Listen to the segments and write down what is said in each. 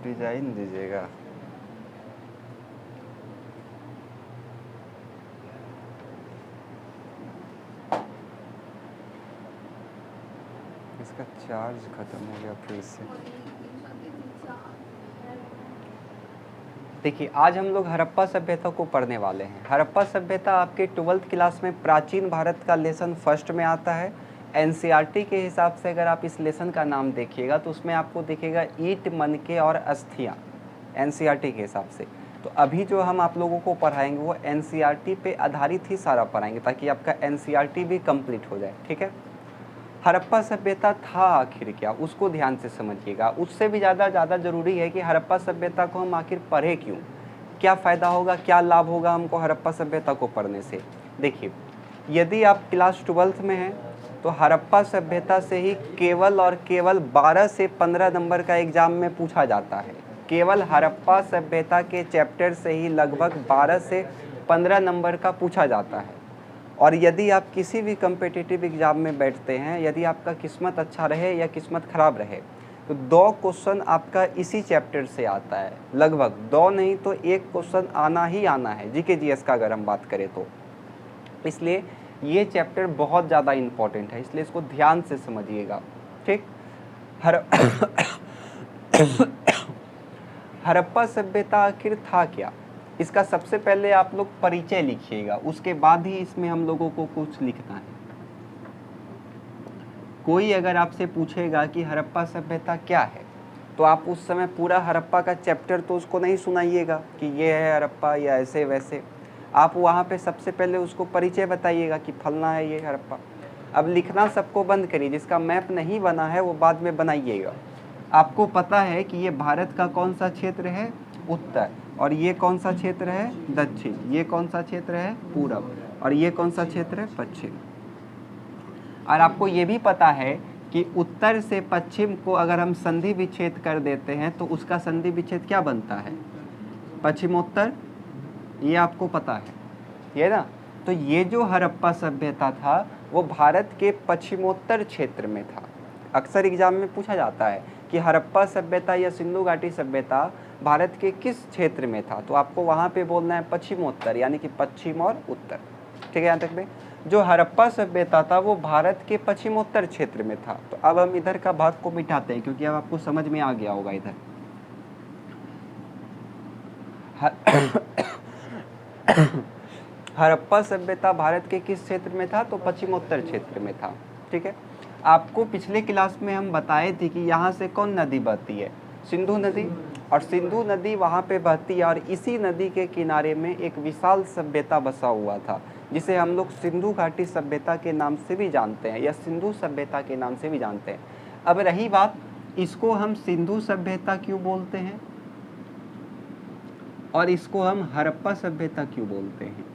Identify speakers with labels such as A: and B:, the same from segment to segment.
A: Design दीजिएगा। इसका charge खत्म हो गया फिर से। देखिए, आज हम लोग हड़प्पा सभ्यता को पढ़ने वाले हैं। हड़प्पा सभ्यता आपके 12th क्लास में प्राचीन भारत का लेसन फर्स्ट में आता है। एनसीईआरटी के हिसाब से अगर आप इस लेसन का नाम देखिएगा तो उसमें आपको दिखेगा ईंट, मनके और अस्थियाँ, एनसीईआरटी के हिसाब से। तो अभी जो हम आप लोगों को पढ़ाएंगे वो एनसीईआरटी पे आधारित ही सारा पढ़ाएंगे, ताकि आपका एनसीईआरटी भी कंप्लीट हो जाए, ठीक है। हड़प्पा सभ्यता था आखिर क्या, उसको ध्यान से समझिएगा। उससे भी ज़्यादा ज़रूरी है कि हड़प्पा सभ्यता को हम आखिर पढ़े क्यों, क्या फ़ायदा होगा, क्या लाभ होगा हमको हड़प्पा सभ्यता को पढ़ने से। देखिए, यदि आप क्लास 12th में हैं तो हड़प्पा सभ्यता से ही केवल और केवल 12 से 15 नंबर का एग्ज़ाम में पूछा जाता है। केवल हड़प्पा सभ्यता के चैप्टर से ही लगभग 12 से 15 नंबर का पूछा जाता है। और यदि आप किसी भी कम्पिटिटिव एग्ज़ाम में बैठते हैं, यदि आपका किस्मत अच्छा रहे या किस्मत ख़राब रहे, तो 2 क्वेश्चन आपका इसी चैप्टर से आता है। लगभग 2 नहीं तो 1 क्वेश्चन आना ही आना है, जीके जीएस का अगर हम बात करें तो। इसलिए ये चैप्टर बहुत ज़्यादा इम्पॉर्टेंट है, इसलिए इसको ध्यान से समझिएगा, ठीक। हड़प्पा सभ्यता आखिर था क्या, इसका सबसे पहले आप लोग परिचय लिखिएगा, उसके बाद ही इसमें हम लोगों को कुछ लिखना है। कोई अगर आपसे पूछेगा कि हड़प्पा सभ्यता क्या है, तो आप उस समय पूरा हड़प्पा का चैप्टर तो उसको नहीं सुनाइएगा कि ये है हड़प्पा या ऐसे वैसे। आप वहाँ पे सबसे पहले उसको परिचय बताइएगा कि फलना है ये हड़प्पा। अब लिखना सबको बंद करिए, जिसका मैप नहीं बना है वो बाद में बनाइएगा। आपको पता है कि ये भारत का कौन सा क्षेत्र है, उत्तर, और ये कौन सा क्षेत्र है, दक्षिण, ये कौन सा क्षेत्र है, पूरब, और ये कौन सा क्षेत्र है, पश्चिम। और आपको ये भी पता है कि उत्तर से पश्चिम को अगर हम संधि विच्छेद कर देते हैं तो उसका संधि विच्छेद क्या बनता है, पश्चिमोत्तर। ये आपको पता है, ये ना। तो ये जो हड़प्पा सभ्यता था वो भारत के पश्चिमोत्तर क्षेत्र में था। अक्सर एग्जाम में पूछा जाता है कि हड़प्पा सभ्यता या सिंधु घाटी सभ्यता भारत के किस क्षेत्र में था, तो आपको वहाँ पे बोलना है पश्चिमोत्तर, यानी कि पश्चिम और उत्तर, ठीक है। यहाँ तक में जो हड़प्पा सभ्यता था वो भारत के पश्चिमोत्तर क्षेत्र में था। तो अब हम इधर का भाग को मिटाते हैं, क्योंकि अब आपको समझ में आ गया होगा इधर। हड़प्पा सभ्यता भारत के किस क्षेत्र में था, तो पश्चिमोत्तर क्षेत्र में था, ठीक है। आपको पिछले क्लास में हम बताए थे कि यहाँ से कौन नदी बहती है, सिंधु नदी, और सिंधु नदी वहाँ पे बहती है, और इसी नदी के किनारे में एक विशाल सभ्यता बसा हुआ था, जिसे हम लोग सिंधु घाटी सभ्यता के नाम से भी जानते हैं, या सिंधु सभ्यता के नाम से भी जानते हैं। अब रही बात, इसको हम सिंधु सभ्यता क्यों बोलते हैं और इसको हम हड़प्पा सभ्यता क्यों बोलते हैं,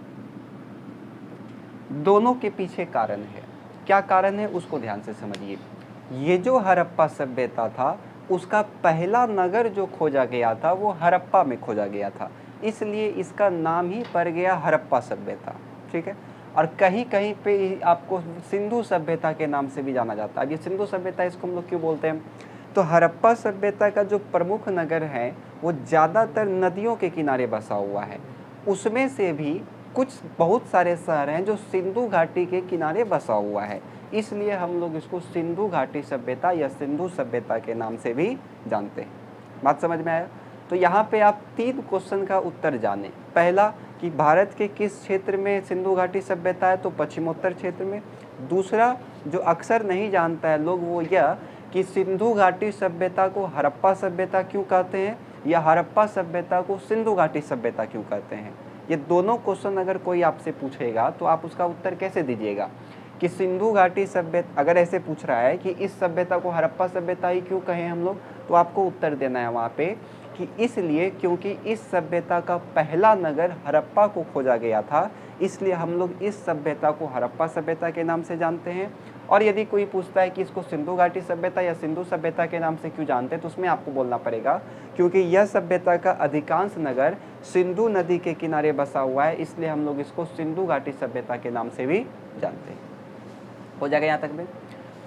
A: दोनों के पीछे कारण है। क्या कारण है उसको ध्यान से समझिए। ये जो हड़प्पा सभ्यता था उसका पहला नगर जो खोजा गया था वो हड़प्पा में खोजा गया था, इसलिए इसका नाम ही पड़ गया हड़प्पा सभ्यता, ठीक है। और कहीं कहीं पे आपको सिंधु सभ्यता के नाम से भी जाना जाता है। ये सिंधु सभ्यता इसको हम लोग क्यों बोलते हैं, तो हड़प्पा सभ्यता का जो प्रमुख नगर है वो ज़्यादातर नदियों के किनारे बसा हुआ है। उसमें से भी कुछ बहुत सारे शहर हैं जो सिंधु घाटी के किनारे बसा हुआ है, इसलिए हम लोग इसको सिंधु घाटी सभ्यता या सिंधु सभ्यता के नाम से भी जानते हैं। बात समझ में आया। तो यहाँ पे आप 3 क्वेश्चन का उत्तर जाने। पहला कि भारत के किस क्षेत्र में सिंधु घाटी सभ्यता है, तो पश्चिमोत्तर क्षेत्र में। दूसरा जो अक्सर नहीं जानता है लोग वो यह कि सिंधु घाटी सभ्यता को हड़प्पा सभ्यता क्यों कहते हैं, या हड़प्पा सभ्यता को सिंधु घाटी सभ्यता क्यों कहते हैं। ये दोनों क्वेश्चन अगर कोई आपसे पूछेगा तो आप उसका उत्तर कैसे दीजिएगा कि सिंधु घाटी सभ्यता, अगर ऐसे पूछ रहा है कि इस सभ्यता को हड़प्पा सभ्यता ही क्यों कहें हम लोग, तो आपको उत्तर देना है वहाँ पे कि इसलिए क्योंकि इस सभ्यता का पहला नगर हड़प्पा को खोजा गया था, इसलिए हम लोग इस सभ्यता को हड़प्पा सभ्यता के नाम से जानते हैं। और यदि कोई पूछता है कि इसको सिंधु घाटी सभ्यता या सिंधु सभ्यता के नाम से क्यों जानते हैं, तो उसमें आपको बोलना पड़ेगा क्योंकि यह सभ्यता का अधिकांश नगर सिंधु नदी के किनारे बसा हुआ है, इसलिए हम लोग इसको सिंधु घाटी सभ्यता के नाम से भी जानते हैं। हो जाएगा यहाँ तक में।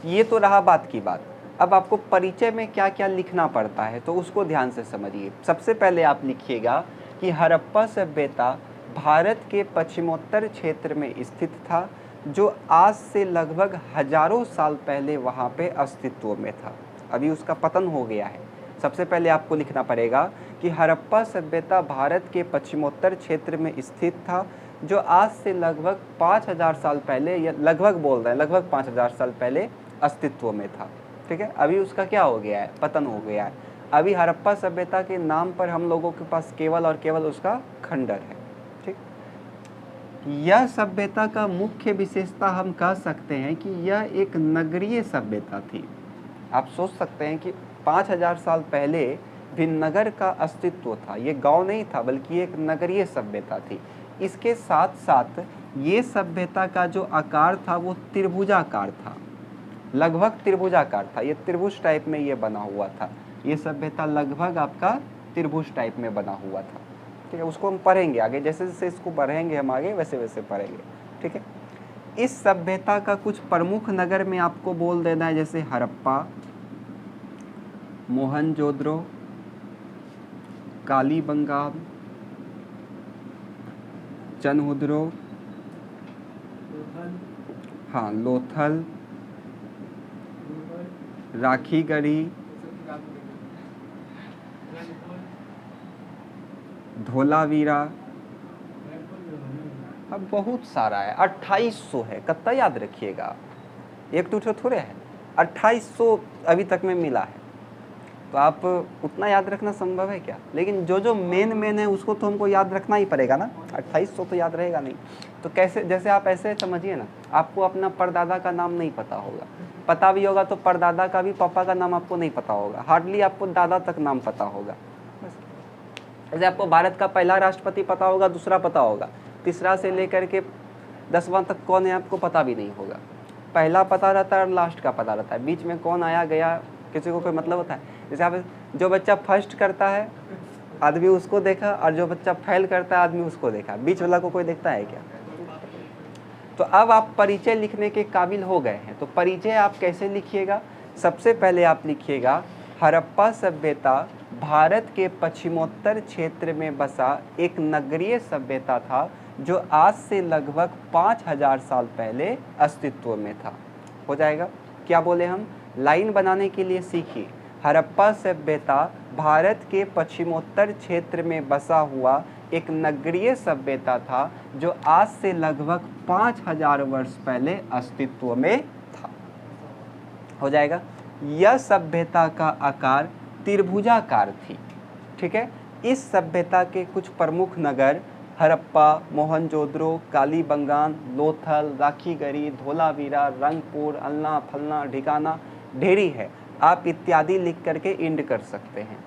A: ये तो रहा बात की बात। अब आपको परिचय में क्या क्या लिखना पड़ता है तो उसको ध्यान से समझिए। सबसे पहले आप लिखिएगा कि हड़प्पा सभ्यता भारत के पश्चिमोत्तर क्षेत्र में स्थित था, जो आज से लगभग हजारों साल पहले वहाँ पे अस्तित्व में था। अभी उसका पतन हो गया है। सबसे पहले आपको लिखना पड़ेगा कि हड़प्पा सभ्यता भारत के पश्चिमोत्तर क्षेत्र में स्थित था, जो आज से लगभग 5000 साल पहले, या लगभग बोल रहे हैं, लगभग 5000 साल पहले अस्तित्व में था। ठीक है, अभी उसका क्या हो गया है, पतन हो गया है। अभी हड़प्पा सभ्यता के नाम पर हम लोगों के पास केवल और केवल उसका खंडर है। ठीक, यह सभ्यता का मुख्य विशेषता हम कह सकते हैं कि यह एक नगरीय सभ्यता थी। आप सोच सकते हैं कि 5000 साल पहले भी नगर का अस्तित्व था। ये गांव नहीं था बल्कि एक नगरीय सभ्यता थी। इसके साथ साथ ये सभ्यता का जो आकार था वो त्रिभुजाकार था, लगभग त्रिभुजाकार था। ये त्रिभुज टाइप में ये बना हुआ था। ये सभ्यता लगभग आपका त्रिभुज टाइप में बना हुआ था। ठीक है, उसको हम पढ़ेंगे आगे, जैसे जैसे इसको पढ़ेंगे हम आगे वैसे वैसे पढ़ेंगे। ठीक है, इस सभ्यता का कुछ प्रमुख नगर में आपको बोल देना है, जैसे हड़प्पा, मोहनजोदड़ो, कालीबंगान, चनहुद्रो, हाँ लोथल, राखीगढ़ी, धोलावीरा। अब बहुत सारा है, 2800 है। कितना याद रखिएगा, एक टू थोड़े है, 2800 अभी तक में मिला है। तो आप उतना याद रखना संभव है क्या? लेकिन जो जो मेन है उसको तो हमको याद रखना ही पड़ेगा ना। 2800 तो याद रहेगा नहीं। तो कैसे, जैसे आप ऐसे समझिए ना, आपको अपना परदादा का नाम नहीं पता होगा, पता भी होगा तो परदादा का भी, पापा का नाम आपको नहीं पता होगा, हार्डली आपको दादा तक नाम पता होगा। जैसे आपको भारत का पहला राष्ट्रपति पता होगा, दूसरा पता होगा, तीसरा से लेकर के 10वां तक कौन है आपको पता भी नहीं होगा। पहला पता रहता है और लास्ट का पता रहता है, बीच में कौन आया गया किसी को कोई मतलब होता है? जैसे आप, जो बच्चा फर्स्ट करता है आदमी उसको देखा, और जो बच्चा फेल करता है आदमी उसको देखा, बीच वाला को कोई देखता है क्या? तो अब आप परिचय लिखने के काबिल हो गए हैं। तो परिचय आप कैसे लिखिएगा? सबसे पहले आप लिखिएगा, हड़प्पा सभ्यता भारत के पश्चिमोत्तर क्षेत्र में बसा एक नगरीय सभ्यता था, जो आज से लगभग 5000 साल पहले अस्तित्व में था। हो जाएगा? क्या बोले हम? लाइन बनाने के लिए सीखिए। हड़प्पा सभ्यता भारत के पश्चिमोत्तर क्षेत्र में बसा हुआ एक नगरीय सभ्यता था, जो आज से लगभग 5000 वर्ष पहले अस्तित्व में था। हो जाएगा? यह सभ्यता का आकार त्रिभुजाकार थी। ठीक है, इस सभ्यता के कुछ प्रमुख नगर हड़प्पा, मोहनजोदड़ो, कालीबंगान, लोथल, राखीगढ़ी, धोलावीरा, रंगपुर, अल्ना फलना, ढिकाना, ढेरी है। आप इत्यादि लिख करके इंड कर सकते हैं।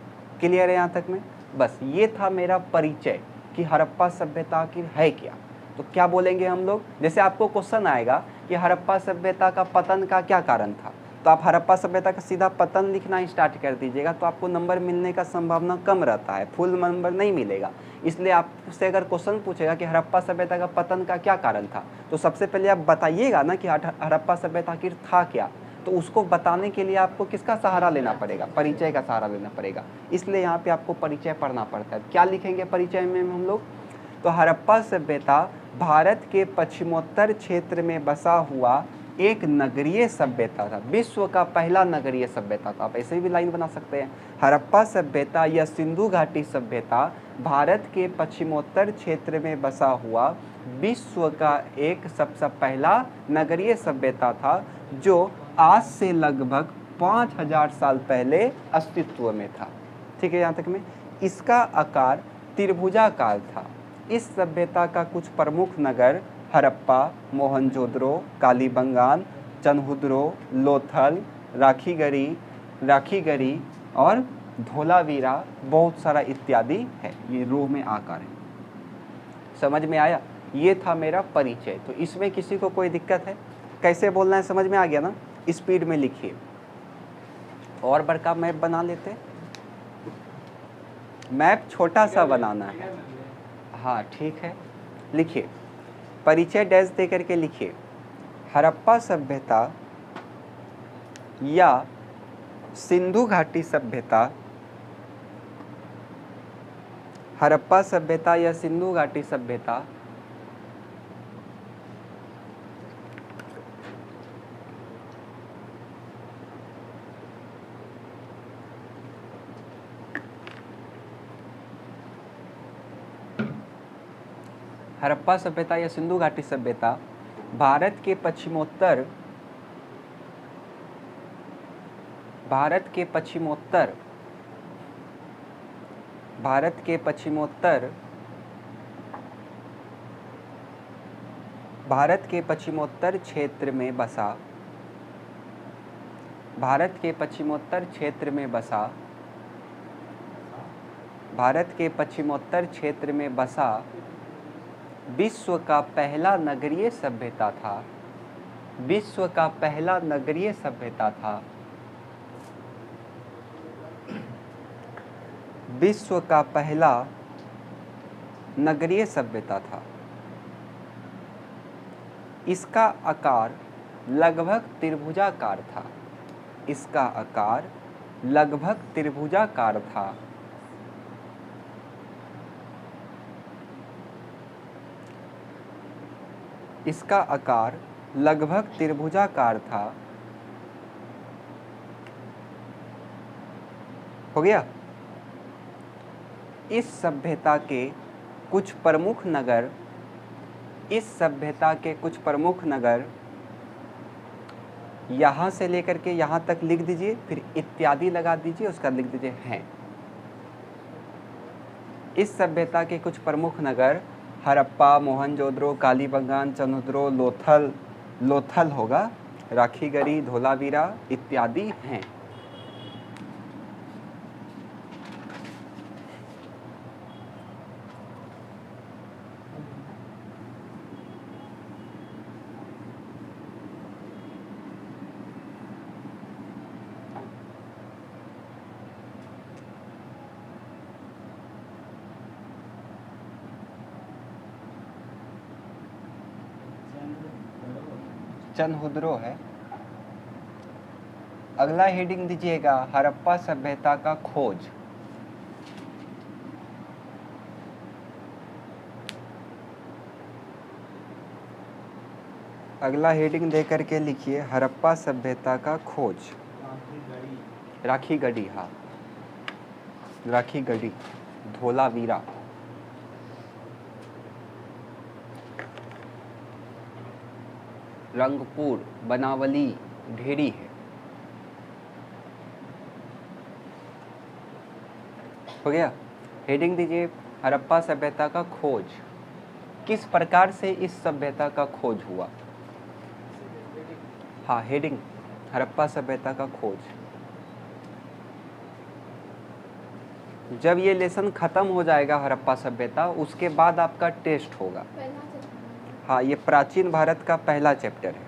A: क्लियर है यहाँ तक में? बस ये था मेरा परिचय कि हड़प्पा सभ्यता आखिर है क्या। तो क्या बोलेंगे हम लोग? जैसे आपको क्वेश्चन आएगा कि हड़प्पा सभ्यता का पतन का क्या कारण था, तो आप हड़प्पा सभ्यता का सीधा पतन लिखना स्टार्ट कर दीजिएगा, तो आपको नंबर मिलने का संभावना कम रहता है, फुल नंबर नहीं मिलेगा। इसलिए आपसे अगर क्वेश्चन पूछेगा कि हड़प्पा सभ्यता का पतन का क्या कारण था, तो सबसे पहले आप बताइएगा ना कि हड़प्पा सभ्यता आखिर था क्या। तो उसको बताने के लिए आपको किसका सहारा लेना पड़ेगा? परिचय का सहारा लेना पड़ेगा। इसलिए यहाँ पे आपको परिचय पढ़ना पड़ता है। क्या लिखेंगे परिचय में हम लोग? तो हड़प्पा सभ्यता भारत के पश्चिमोत्तर क्षेत्र में बसा हुआ एक नगरीय सभ्यता था, विश्व का पहला नगरीय सभ्यता था। आप ऐसे भी लाइन बना सकते हैं, हड़प्पा सभ्यता या सिंधु घाटी सभ्यता भारत के पश्चिमोत्तर क्षेत्र में बसा हुआ विश्व का एक सबसे पहला नगरीय सभ्यता था, जो आज से लगभग 5000 साल पहले अस्तित्व में था। ठीक है, यहाँ तक में? इसका आकार त्रिभुजाकार था। इस सभ्यता का कुछ प्रमुख नगर हड़प्पा, मोहनजोदड़ो, कालीबंगान, चनहुद्रो, लोथल, राखीगढ़ी और धोलावीरा, बहुत सारा इत्यादि है। ये रो में आकार है। समझ में आया? ये था मेरा परिचय। तो इसमें किसी को कोई दिक्कत है? कैसे बोलना है समझ में आ गया ना? स्पीड में लिखिए। और बड़का मैप बना लेते, मैप छोटा सा बनाना है। हाँ ठीक है, लिखिए परिचय डैश दे करके लिखिए। हड़प्पा सभ्यता या सिंधु घाटी सभ्यता, हड़प्पा सभ्यता या सिंधु घाटी सभ्यता हड़प्पा सभ्यता या सिंधु घाटी सभ्यता भारत के पश्चिमोत्तर भारत के पश्चिमोत्तर क्षेत्र में बसा भारत के पश्चिमोत्तर क्षेत्र में बसा विश्व का पहला नगरीय सभ्यता था। विश्व का पहला नगरीय सभ्यता था। विश्व का पहला नगरीय सभ्यता था। इसका आकार लगभग त्रिभुजाकार था। इसका आकार लगभग त्रिभुजाकार था। इसका आकार लगभग त्रिभुजाकार था। हो गया। इस सभ्यता के कुछ प्रमुख नगर यहाँ से लेकर के यहाँ तक लिख दीजिए, फिर इत्यादि लगा दीजिए, उसका लिख दीजिए हैं। इस सभ्यता के कुछ प्रमुख नगर हड़प्पा, मोहनजोदड़ो, कालीबंगान, चंद्रद्रो, लोथल होगा, राखीगढ़ी, धोलावीरा इत्यादि हैं। चंद्रद्रो है। अगला हेडिंग दीजिएगा हड़प्पा सभ्यता का खोज। अगला हेडिंग दे करके लिखिए हड़प्पा सभ्यता का खोज। राखीगढ़ी, हाँ राखीगढ़ी, धोलावीरा। रंगपुर, बनावली, ढेरी है। हो गया। हेडिंग दीजिए हड़प्पा सभ्यता का खोज। किस प्रकार से इस सभ्यता का खोज हुआ? हाँ, हेडिंग हड़प्पा सभ्यता का खोज। जब ये लेसन खत्म हो जाएगा हड़प्पा सभ्यता, उसके बाद आपका टेस्ट होगा। हाँ, ये प्राचीन भारत का पहला चैप्टर है।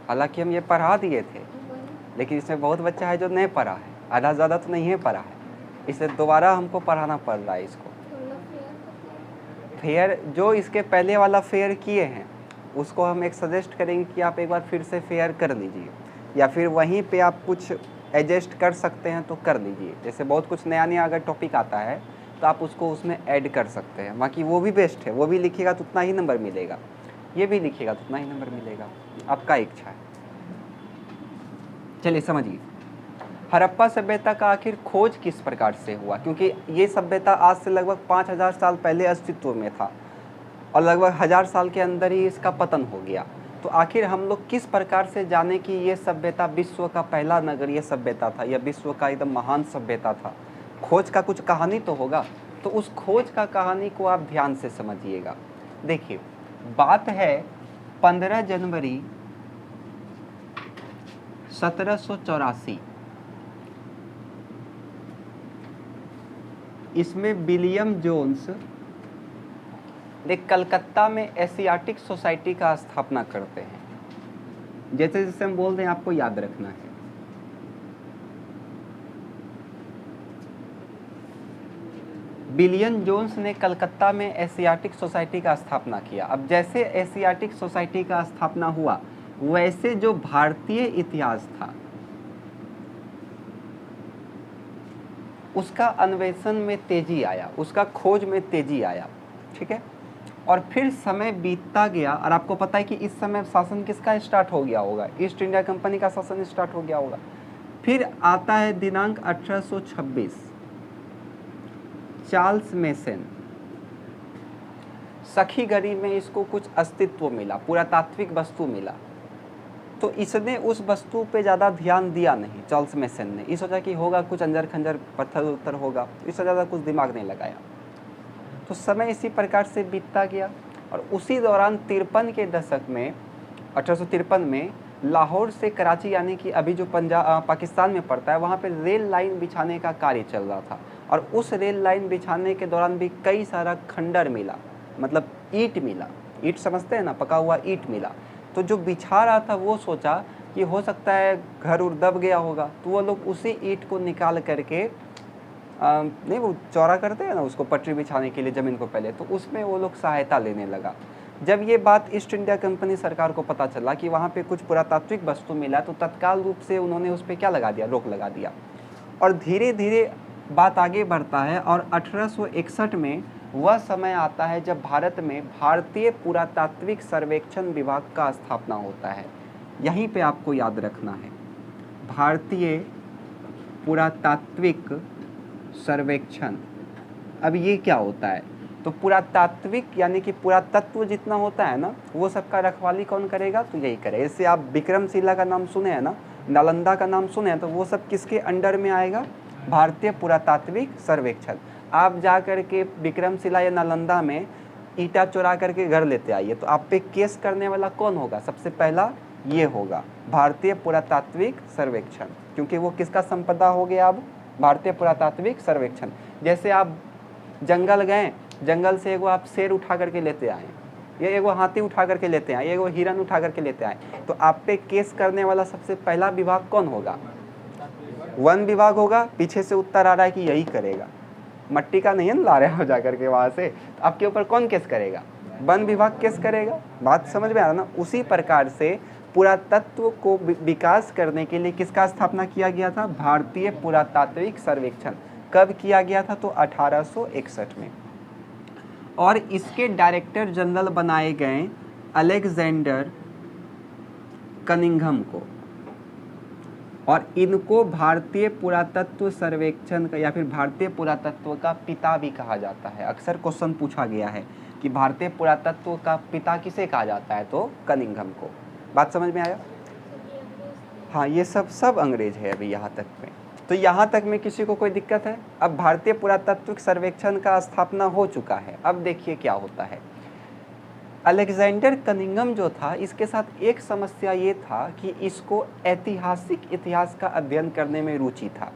A: हालांकि हम ये पढ़ा दिए थे, लेकिन इसमें बहुत बच्चा है जो नहीं पढ़ा है, आधा ज़्यादा तो नहीं है पढ़ा है, इसलिए दोबारा हमको पढ़ाना पड़ रहा है इसको। फेयर जो इसके पहले वाला फेयर किए हैं, उसको हम एक सजेस्ट करेंगे कि आप एक बार फिर से फेयर कर लीजिए, या फिर वहीं पे आप कुछ एडजस्ट कर सकते हैं तो कर लीजिए। जैसे बहुत कुछ नया नया अगर टॉपिक आता है तो आप उसको उसमें ऐड कर सकते हैं। बाकी वो भी बेस्ट है, वो भी लिखिएगा तो उतना ही नंबर मिलेगा, ये भी लिखिएगा तो उतना ही नंबर मिलेगा, आपका इच्छा है। चलिए समझिए हड़प्पा सभ्यता का आखिर खोज किस प्रकार से हुआ, क्योंकि ये सभ्यता आज से लगभग 5000 साल पहले अस्तित्व में था और लगभग 1000 साल के अंदर ही इसका पतन हो गया। तो आखिर हम लोग किस प्रकार से जाने कि ये सभ्यता विश्व का पहला नगरीय सभ्यता था या विश्व का एकदम महान सभ्यता था? खोज का कुछ कहानी तो होगा, तो उस खोज का कहानी को आप ध्यान से समझिएगा। देखिए बात है 15 जनवरी 1784। इसमें विलियम जोन्स ने कलकत्ता में एशियाटिक सोसाइटी का स्थापना करते हैं। जैसे जैसे हम बोल रहे हैं आपको याद रखना है। विलियम जोन्स ने कलकत्ता में एशियाटिक सोसाइटी का स्थापना किया। अब जैसे एशियाटिक सोसाइटी का स्थापना हुआ वैसे जो भारतीय इतिहास था उसका अन्वेषण में तेजी आया, उसका खोज में तेजी आया, ठीक है। और फिर समय बीतता गया और आपको पता है कि इस समय शासन किसका स्टार्ट हो गया होगा, ईस्ट इंडिया कंपनी का शासन स्टार्ट हो गया होगा। फिर आता है दिनांक 1826, चार्ल्स मेसन, सखीगढ़ी में इसको कुछ अस्तित्व मिला, पुरातात्विक वस्तु मिला, तो इसने उस वस्तु पे ज़्यादा ध्यान दिया नहीं चार्ल्स मेसन ने। इस सोचा कि होगा कुछ अंजर खंजर पत्थर उत्थर होगा, इससे ज़्यादा कुछ दिमाग नहीं लगाया। तो समय इसी प्रकार से बीतता गया और उसी दौरान 53 के दशक में 1853 में लाहौर से कराची यानी कि अभी जो पाकिस्तान में पड़ता है वहाँ पे रेल लाइन बिछाने का कार्य चल रहा था। और उस रेल लाइन बिछाने के दौरान भी कई सारा खंडर मिला, मतलब ईंट मिला, ईंट समझते हैं ना, पका हुआ ईंट मिला। तो जो बिछा रहा था वो सोचा कि हो सकता है घर उर दब गया होगा, तो वो लोग उसी ईंट को निकाल करके नहीं वो चौड़ा करते हैं ना उसको पटरी बिछाने के लिए ज़मीन को पहले, तो उसमें वो लोग सहायता लेने लगा। जब ये बात ईस्ट इंडिया कंपनी सरकार को पता चला कि वहाँ पे कुछ पुरातात्विक वस्तु मिला, तो तत्काल रूप से उन्होंने उस पर क्या लगा दिया, रोक लगा दिया। और धीरे धीरे बात आगे बढ़ता है और 1861 में वह समय आता है जब भारत में भारतीय पुरातात्विक सर्वेक्षण विभाग का स्थापना होता है। यहीं पे आपको याद रखना है, भारतीय पुरातात्विक सर्वेक्षण। अब ये क्या होता है, तो पुरातात्विक यानी कि पुरातत्व जितना होता है ना, वो सबका रखवाली कौन करेगा, तो यही करे। जैसे आप विक्रमशिला का नाम सुने हैं ना, नालंदा का नाम सुने हैं, तो वो सब किसके अंडर में आएगा, भारतीय पुरातात्विक सर्वेक्षण। आप जा करके विक्रमशिला या नालंदा में ईटा चुरा करके घर लेते आइए, तो आप पे केस करने वाला कौन होगा, सबसे पहला ये होगा भारतीय पुरातात्विक सर्वेक्षण, क्योंकि वो किसका संपदा हो गया अब, भारतीय पुरातात्विक सर्वेक्षण। जैसे आप जंगल गए, जंगल से एगो आप शेर उठा करके लेते आए, ये एगो हाथी उठा करके लेते आए, एगो हिरन उठा करके लेते आए, तो आप पे केस करने वाला सबसे पहला विभाग कौन होगा, वन विभाग होगा। पीछे से उत्तर आ रहा है कि यही करेगा, मट्टी का नहीं है ला रहे हो जा करके वहाँ से, तो आपके ऊपर कौन केस करेगा, वन विभाग केस करेगा। बात समझ में आ रहा ना। उसी प्रकार से पुरातत्व को विकास करने के लिए किसका स्थापना किया गया था, भारतीय पुरातात्विक सर्वेक्षण। कब किया गया था, तो 1861 में। और इसके डायरेक्टर जनरल बनाए गए अलेक्जेंडर कनिंघम को, और इनको भारतीय पुरातत्व सर्वेक्षण का या फिर भारतीय पुरातत्व का पिता भी कहा जाता है। अक्सर क्वेश्चन पूछा गया है कि भारतीय पुरातत्व का पिता किसे कहा जाता है, तो कनिंघम को। बात समझ में आया। हाँ, ये सब अंग्रेज है अभी यहाँ तक में। तो यहाँ तक में किसी को कोई दिक्कत है। अब भारतीय पुरातात्विक सर्वेक्षण का स्थापना हो चुका है। अब देखिए क्या होता है। अलेक्जेंडर कनिंघम जो था, इसके साथ एक समस्या ये था कि इसको ऐतिहासिक इतिहास का अध्ययन करने में रुचि था।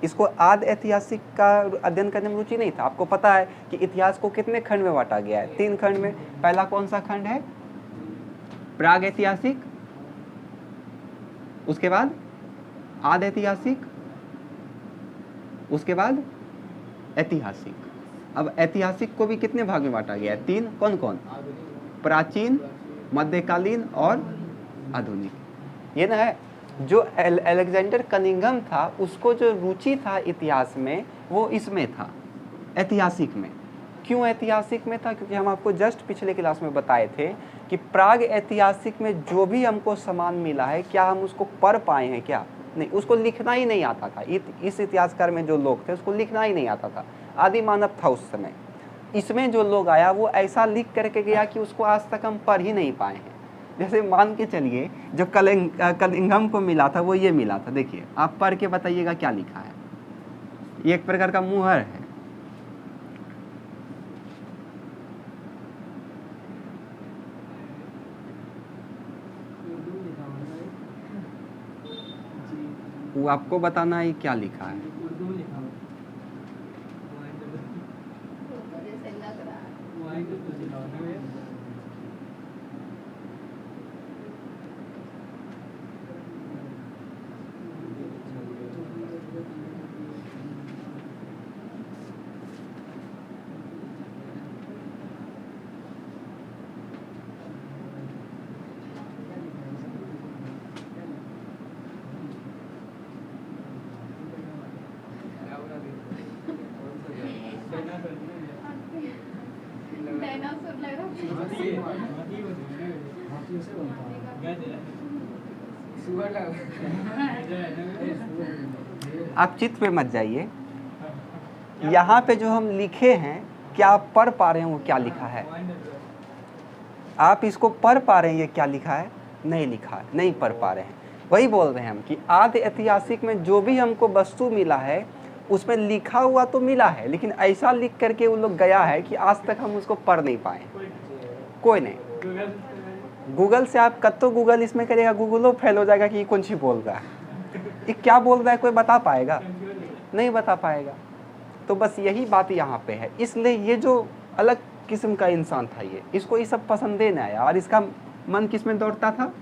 A: इसको आद ऐतिहासिक का अध्ययन करने में रुचि नहीं था। आपको पता है कि इतिहास को कितने खंड में बांटा गया है, 3 खंड में। पहला कौन सा खंड है, प्राग ऐतिहासिक, उसके बाद आद ऐतिहासिक, उसके बाद ऐतिहासिक। अब ऐतिहासिक को भी कितने भाग में बांटा गया है, 3। कौन कौन, प्राचीन, मध्यकालीन और आधुनिक। ये ना है। जो अलेक्जेंडर कनिंघम था, उसको जो रुचि था इतिहास में, वो इसमें था, ऐतिहासिक में। क्यों ऐतिहासिक में था, क्योंकि हम आपको जस्ट पिछले क्लास में बताए थे कि प्राग ऐतिहासिक में जो भी हमको सामान मिला है, क्या हम उसको पढ़ पाए हैं, क्या नहीं। उसको लिखना ही नहीं आता था। इस इतिहासकार में जो लोग थे, उसको लिखना ही नहीं आता था। आदि मानव था उस समय। इसमें जो लोग आया, वो ऐसा लिख करके गया कि उसको आज तक हम पढ़ ही नहीं पाए हैं। जैसे मान के चलिए, जो कलिंघम को मिला था, वो ये मिला था। देखिए, आप पढ़ के बताइएगा क्या लिखा है। ये एक प्रकार का मुहर है। वो आपको बताना है क्या लिखा है। आप चित्र पे मत जाइए, यहाँ पे जो हम लिखे हैं क्या आप पढ़ पा रहे हैं वो क्या लिखा है? आप इसको पढ़ पा रहे हैं ये क्या लिखा है? नहीं लिखा है, नहीं पढ़ पा रहे हैं। वही बोल रहे हैं हम कि आदि ऐतिहासिक में जो भी हमको वस्तु मिला है उसमें लिखा हुआ तो मिला है, लेकिन ऐसा लिख करके वो लोग गया है कि आज तक हम उसको पढ़ नहीं पाए। कोई नहीं, गूगल से आप कत्तो गूगल इसमें करेगा, गूगलो फेल हो जाएगा कि ये कौन सी बोल रहा है, ये क्या बोल रहा है, कोई बता पाएगा? नहीं बता पाएगा। तो बस यही बात यहाँ पे है। इसलिए ये जो अलग किस्म का इंसान था इसको ये सब पसंद नहीं आया, और इसका मन किस में दौड़ता था?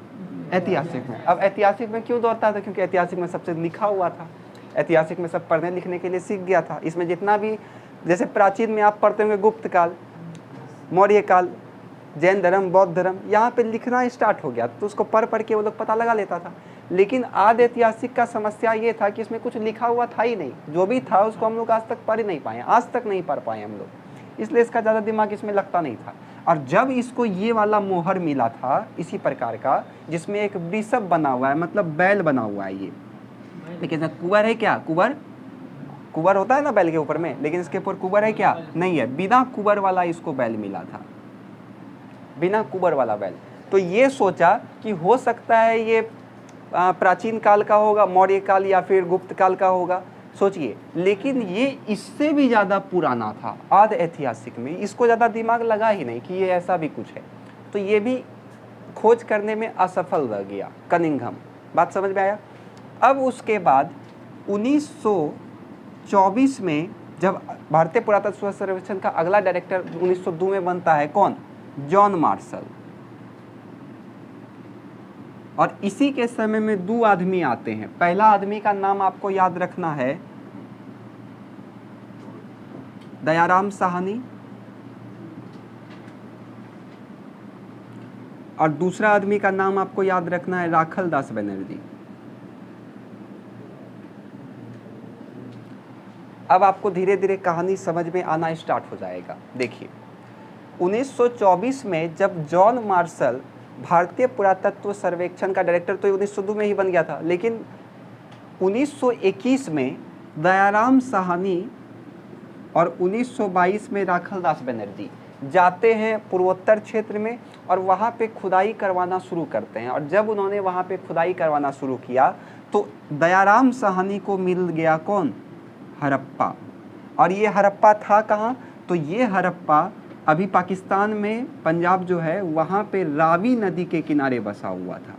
A: ऐतिहासिक में। अब ऐतिहासिक में क्यों दौड़ता था? क्योंकि ऐतिहासिक में सबसे लिखा हुआ था, ऐतिहासिक में सब पढ़ने लिखने के लिए सीख गया था। इसमें जितना भी, जैसे प्राचीन में आप पढ़ते होंगे गुप्त काल, मौर्य काल, जैन धर्म, बौद्ध धर्म, यहाँ पे लिखना स्टार्ट हो गया तो उसको पढ़ पढ़ के वो लोग पता लगा लेता था। लेकिन आदि ऐतिहासिक का समस्या ये था कि इसमें कुछ लिखा हुआ था ही नहीं, जो भी था उसको हम लोग आज तक पढ़ ही नहीं पाए, आज तक नहीं पढ़ पाए हम लोग, इसलिए इसका ज़्यादा दिमाग इसमें लगता नहीं था। और जब इसको ये वाला मोहर मिला था इसी प्रकार का, जिसमें एक वृषभ बना हुआ है, मतलब बैल बना हुआ है ये, लेकिन कुंवर है क्या? कुंवर होता है ना बैल के ऊपर में, लेकिन इसके ऊपर कुंवर है क्या? नहीं है। बिना कुंवर वाला इसको बैल मिला था, बिना कुंवर वाला बैल। तो ये सोचा कि हो सकता है ये प्राचीन काल का होगा, मौर्य काल या फिर गुप्त काल का होगा, सोचिए। लेकिन ये इससे भी ज़्यादा पुराना था आदि ऐतिहासिक में, इसको ज़्यादा दिमाग लगा ही नहीं कि ये ऐसा भी कुछ है, तो ये भी खोज करने में असफल रह गया कनिंघम। बात समझ में आया? अब उसके बाद 1924 में जब भारतीय पुरातत्व सर्वेक्षण का अगला डायरेक्टर 1902 में बनता है, कौन? John Marshall. और इसी के समय में दो आदमी आते हैं। पहला आदमी का नाम आपको याद रखना है दयाराम साहनी, और दूसरा आदमी का नाम आपको याद रखना है राखल दास बनर्जी। अब आपको धीरे धीरे कहानी समझ में आना स्टार्ट हो जाएगा। देखिए 1924 में जब जॉन मार्शल भारतीय पुरातत्व सर्वेक्षण का डायरेक्टर तो 1902 में ही बन गया था, लेकिन 1921 में दयाराम साहनी और 1922 में राखल दास बनर्जी जाते हैं पूर्वोत्तर क्षेत्र में और वहाँ पे खुदाई करवाना शुरू करते हैं। और जब उन्होंने वहाँ पे खुदाई करवाना शुरू किया तो दयाराम साहनी को मिल गया कौन? हड़प्पा। और ये हड़प्पा था कहाँ? तो ये हड़प्पा अभी पाकिस्तान में पंजाब जो है वहाँ पे रावी नदी के किनारे बसा हुआ था,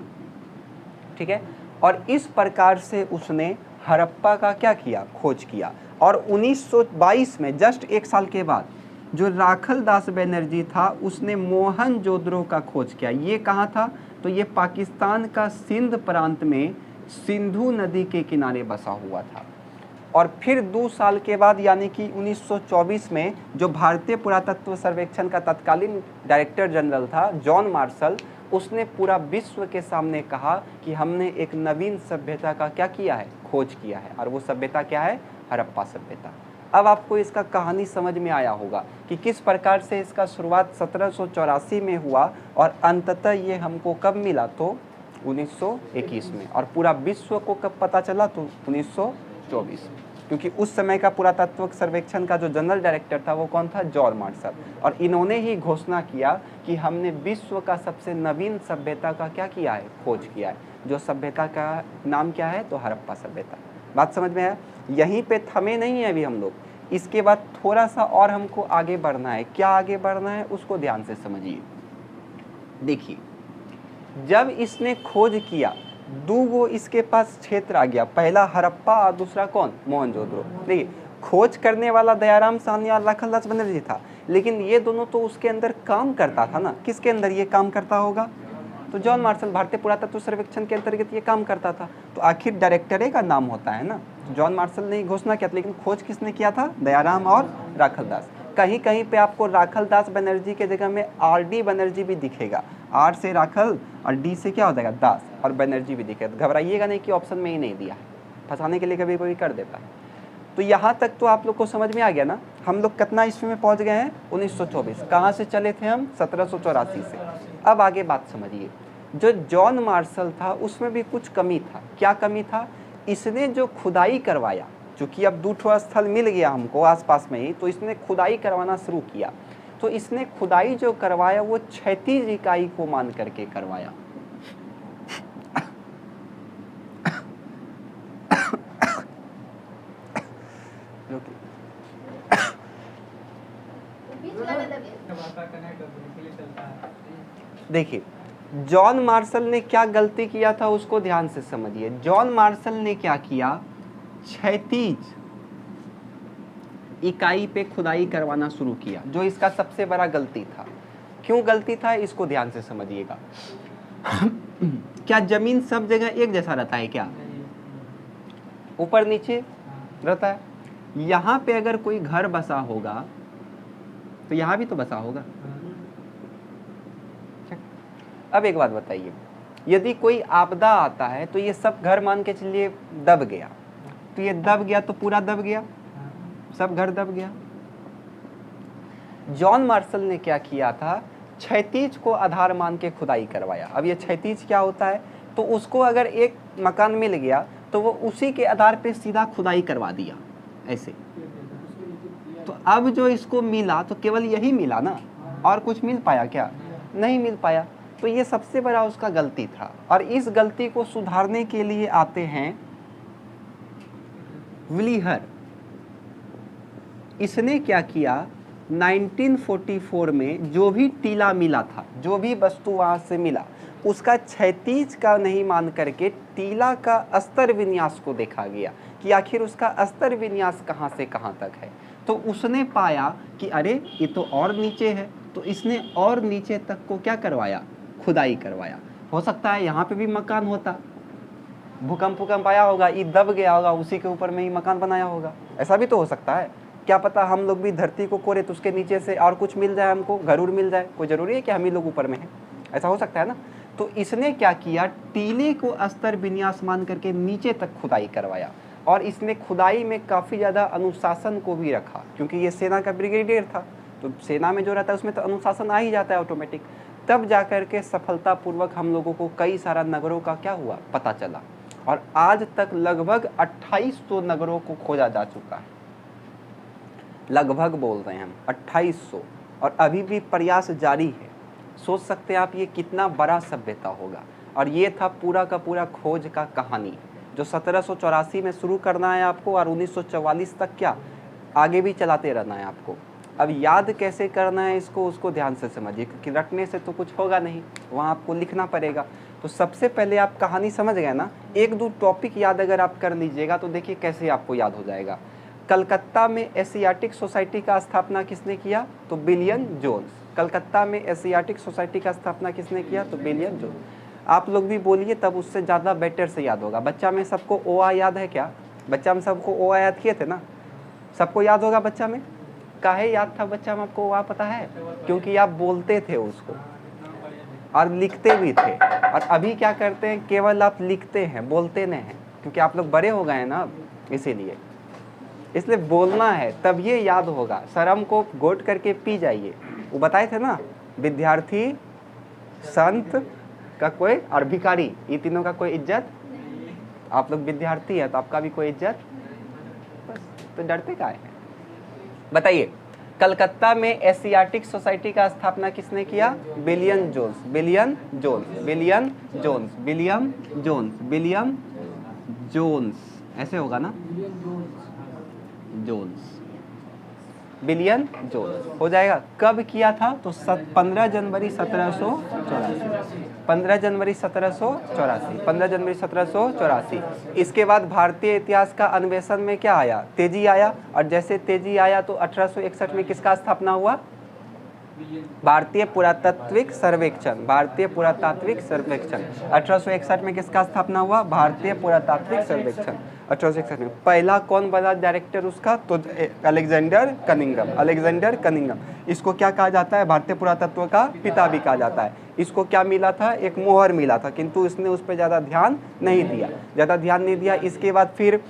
A: ठीक है। और इस प्रकार से उसने हड़प्पा का क्या किया? खोज किया। और 1922 में जस्ट एक साल के बाद जो राखल दास बनर्जी था उसने मोहनजोदड़ो का खोज किया। ये कहाँ था? तो ये पाकिस्तान का सिंध प्रांत में सिंधु नदी के किनारे बसा हुआ था। और फिर 2 साल के बाद यानी कि 1924 में जो भारतीय पुरातत्व सर्वेक्षण का तत्कालीन डायरेक्टर जनरल था जॉन मार्शल, उसने पूरा विश्व के सामने कहा कि हमने एक नवीन सभ्यता का क्या किया है? खोज किया है। और वो सभ्यता क्या है? हड़प्पा सभ्यता। अब आपको इसका कहानी समझ में आया होगा कि किस प्रकार से इसका शुरुआत 1784 में हुआ और अंततः ये हमको कब मिला? तो 1921 में। और पूरा विश्व को कब पता चला? तो 1924, क्योंकि उस समय का पुरातत्व सर्वेक्षण का जो जनरल डायरेक्टर था वो कौन था? John Marshall. और इन्होंने ही घोषणा किया कि हमने विश्व का सबसे नवीन सभ्यता का क्या किया है? खोज किया है। जो सभ्यता का नाम क्या है? तो हड़प्पा सभ्यता। बात समझ में है? यहीं पे थमे नहीं है अभी हम लोग, इसके बाद थोड़ा सा और हमको आगे बढ़ना है। क्या आगे बढ़ना है उसको ध्यान से समझिए। देखिए जब इसने खोज किया, दो इसके पास क्षेत्र आ गया, पहला हड़प्पा और दूसरा कौन? मोहनजोदड़ो। देखिए खोज करने वाला दयाराम साहनी और राखल दास बनर्जी था, लेकिन ये दोनों तो उसके अंदर काम करता था ना। किसके अंदर ये काम करता होगा? तो जॉन मार्शल भारतीय पुरातत्व सर्वेक्षण के अंतर्गत ये काम करता था। तो आखिर डायरेक्टरे का नाम होता है ना। जॉन मार्शल ने घोषणा किया था, लेकिन खोज किसने किया था? दयाराम और राखल दास। कहीं कहीं पे आपको राखल दास बनर्जी के जगह में RD बनर्जी भी दिखेगा। R से राखल और D से क्या हो जाएगा? दास, और बनर्जी भी दिखेगा। घबराइएगा नहीं कि ऑप्शन में ही नहीं दिया है, फंसाने के लिए कभी कोई कर देता है। तो यहाँ तक तो आप लोग को समझ में आ गया ना। हम लोग कितना ईस्वी में पहुँच गए हैं? 1924। कहाँ से चले थे हम? 1784 से। अब आगे बात समझिए, जो जॉन मार्शल था उसमें भी कुछ कमी था। क्या कमी था? इसने जो खुदाई करवाया, चूँकि अब 2 स्थल मिल गया हमको आसपास में ही, तो इसने खुदाई करवाना शुरू किया। तो इसने खुदाई जो करवाया वो क्षैतिज इकाई को मान करके करवाया। देखिए, जॉन मार्शल ने क्या गलती किया था उसको ध्यान से समझिए। जॉन मार्शल ने क्या किया? क्षैतिज इकाई पे खुदाई करवाना शुरू किया, जो इसका सबसे बड़ा गलती था। क्यों गलती था इसको ध्यान से समझिएगा। क्या जमीन सब जगह एक जैसा रहता है क्या? ऊपर नीचे रहता है। यहाँ पे अगर कोई घर बसा होगा तो यहाँ भी तो बसा होगा। अब एक बात बताइए, यदि कोई आपदा आता है तो ये सब घर मान के चलिए दब गया, तो ये दब गया तो पूरा दब गया, सब घर दब गया। जॉन मार्शल ने क्या किया था? क्षैतिज को आधार मान के खुदाई करवाया। अब ये क्षैतिज क्या होता है? तो उसको अगर एक मकान मिल गया तो वो उसी के आधार पे सीधा खुदाई करवा दिया ऐसे। तो अब जो इसको मिला तो केवल यही मिला ना, और कुछ मिल पाया क्या? नहीं मिल पाया। तो ये सबसे बड़ा उसका गलती था, और इस गलती को सुधारने के लिए आते हैं व्हीलर। इसने क्या किया? 1944 में जो भी टीला मिला था, जो भी वस्तु वहाँ से मिला, उसका क्षैतिज का नहीं मान करके टीला का अस्तर विन्यास को देखा गया कि आखिर उसका अस्तर विन्यास कहाँ से कहाँ तक है। तो उसने पाया कि अरे ये तो और नीचे है, तो इसने और नीचे तक को क्या करवाया? खुदाई करवाया। हो सकता है यहाँ पे भी मकान होता, भूकंप आया होगा, ये दब गया होगा, उसी के ऊपर में ही मकान बनाया होगा। ऐसा भी तो हो सकता है। क्या पता हम लोग भी धरती को कोरे तो उसके नीचे से और कुछ मिल जाए, हमको जरूर मिल जाए। कोई ज़रूरी है कि हम ही लोग ऊपर में हैं? ऐसा हो सकता है ना। तो इसने क्या किया? टीले को अस्तर विन्यास मान करके नीचे तक खुदाई करवाया, और इसने खुदाई में काफ़ी ज़्यादा अनुशासन को भी रखा, क्योंकि ये सेना का ब्रिगेडियर था, तो सेना में जो रहता है उसमें तो अनुशासन आ ही जाता है ऑटोमेटिक। तब जा कर के सफलतापूर्वक हम लोगों को कई सारा नगरों का क्या हुआ? पता चला, और आज तक लगभग 2800 नगरों को खोजा जा चुका है। लगभग बोल रहे हैं हम 2800, और अभी भी प्रयास जारी है। सोच सकते हैं आप ये कितना बड़ा सभ्यता होगा। और ये था पूरा का पूरा खोज का कहानी, जो 1784 में शुरू करना है आपको, और 1944 तक क्या आगे भी चलाते रहना है आपको। अब याद कैसे करना है इसको, उसको ध्यान से समझिए, क्योंकि रटने से तो कुछ होगा नहीं, वहाँ आपको लिखना पड़ेगा। तो सबसे पहले आप कहानी समझ गए ना, 1-2 टॉपिक याद अगर आप कर लीजिएगा तो देखिए कैसे आपको याद हो जाएगा। कलकत्ता में एशियाटिक सोसाइटी का स्थापना किसने किया? तो विलियम जोन्स। कलकत्ता में एशियाटिक सोसाइटी का स्थापना किसने किया? तो विलियम जोन्स। आप लोग भी बोलिए, तब उससे ज़्यादा बेटर से याद होगा। बच्चा में सबको ओआ याद है क्या? बच्चा में सबको ओआ याद किए थे ना? सबको याद होगा बच्चा में? काहे याद था बच्चा में आपको ओआ पता है? क्योंकि आप बोलते थे उसको और लिखते भी थे। और अभी क्या करते हैं? केवल आप लिखते हैं, बोलते नहीं हैं, क्योंकि आप लोग बड़े हो गए हैं ना, इसीलिए बोलना है, तब ये याद होगा। शर्म को घोट करके पी जाइए। वो बताए थे ना, विद्यार्थी, संत का कोई और भिखारी, ये तीनों का कोई इज्जत। आप लोग विद्यार्थी है तो आपका भी कोई इज्जत, बस। तो डरते काहे हैं? बताइए, कलकत्ता में एशियाटिक सोसाइटी का स्थापना किसने किया? William Jones. William Jones, William Jones, William Jones, William Jones, ऐसे होगा ना, जोन्स, विलियम जोन्स हो जाएगा। कब किया था? तो 15 जनवरी 1784, 15 जनवरी 1784, 15 जनवरी 1784। इसके बाद भारतीय इतिहास का अन्वेषण में क्या आया? तेजी आया। और जैसे तेजी आया तो 1861 में किसका स्थापना हुआ? भारतीय पुरातात्विक सर्वेक्षण। भारतीय पुरातात्विक सर्वेक्षण 1861 में किसका स्थापना हुआ? भारतीय पुरातात्विक सर्वेक्षण 1861 में। पहला कौन बना डायरेक्टर उसका? तो अलेक्जेंडर कनिंघम। अलेक्जेंडर कनिंघम, इसको क्या कहा जाता है? भारतीय पुरातत्व का पिता भी कहा जाता है। इसको क्या मिला था? एक मोहर मिला था, किंतु इसने उस पर ज़्यादा ध्यान नहीं दिया, इसके बाद फिर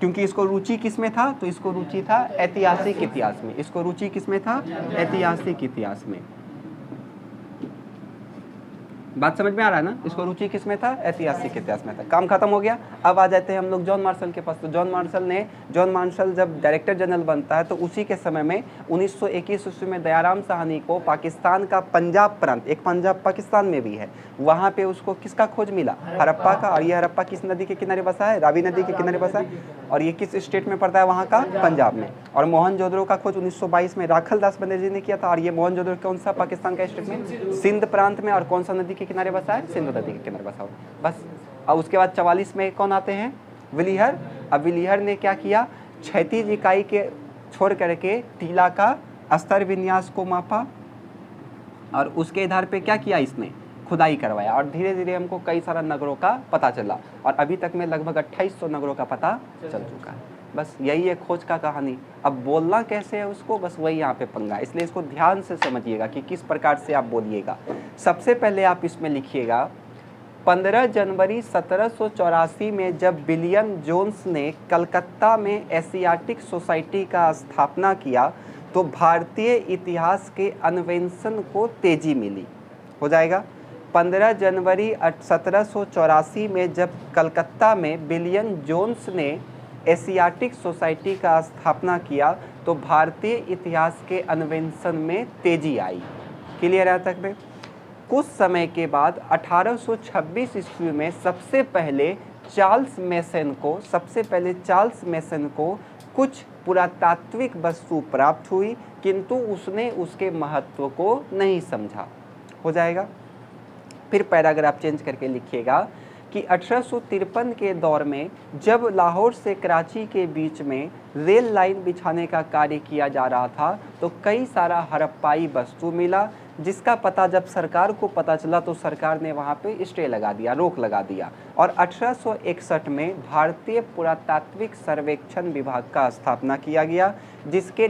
A: क्योंकि इसको रुचि किस में था, तो इसको रुचि था ऐतिहासिक इतिहास में। इसको रुचि किस में था, ऐतिहासिक इतिहास में। बात समझ में आ रहा है ना, इसको रुचि किस में था, ऐतिहासिक इतिहास में था। काम खत्म हो गया। अब आ जाते हैं हम लोग जॉन मार्शल के पास। तो जॉन मार्शल जब डायरेक्टर जनरल बनता है तो उसी के समय में 1921 ईस्वी में दयाराम साहनी को पाकिस्तान का पंजाब प्रांत, एक पंजाब पाकिस्तान में भी है, वहाँ पे उसको किसका खोज मिला, हड़प्पा का। और ये हड़प्पा किस नदी के किनारे बसा है, रावी नदी के किनारे बसा है। और ये किस स्टेट में पड़ता है, वहाँ का पंजाब में। और मोहनजोदड़ो का खोज 1922 में राखल दास बनर्जी ने किया था। और ये मोहनजोदड़ो कौन सा पाकिस्तान का स्टेट में, सिंध प्रांत में। और कौन सा नदी के किनारे बसा है, सिंधु नदी के किनारे बसा हुआ। बस। और उसके बाद 44 में कौन आते हैं, विलियर। अब विलियर ने क्या किया, क्षैतिज इकाई के छोड़ करके टीला का अस्तर विन्यास को मापा और उसके आधार पे क्या किया, इसने खुदाई करवाया। और धीरे धीरे हमको कई सारा नगरों का पता चला और अभी तक में लगभग 2800 नगरों का पता चल चुका है। बस यही है खोज का कहानी। अब बोलना कैसे है उसको, बस वही यहाँ पे पंगा है। इसलिए इसको ध्यान से समझिएगा कि किस प्रकार से आप बोलिएगा। सबसे पहले आप इसमें लिखिएगा 15 जनवरी 1784 में जब विलियम जोन्स ने कलकत्ता में एशियाटिक सोसाइटी का स्थापना किया तो भारतीय इतिहास के अन्वेषण को तेजी मिली। हो जाएगा। 15 जनवरी 1784 में जब कलकत्ता में विलियम जोन्स ने एशियाटिक सोसाइटी का स्थापना किया तो भारतीय इतिहास के अन्वेषण में तेजी आई। क्लियर है तक में। कुछ समय के बाद 1826 ईस्वी में सबसे पहले चार्ल्स मेसन को कुछ पुरातात्विक वस्तु प्राप्त हुई, किंतु उसने उसके महत्व को नहीं समझा। हो जाएगा। फिर पैराग्राफ चेंज करके लिखिएगा कि 1853 के दौर में जब लाहौर से कराची के बीच में रेल लाइन बिछाने का कार्य किया जा रहा था तो कई सारा हड़प्पाई वस्तु मिला, जिसका पता जब सरकार को पता चला तो सरकार ने वहाँ पे स्टे लगा दिया, रोक लगा दिया। और 1861 में भारतीय पुरातात्विक सर्वेक्षण विभाग का स्थापना किया गया, जिसके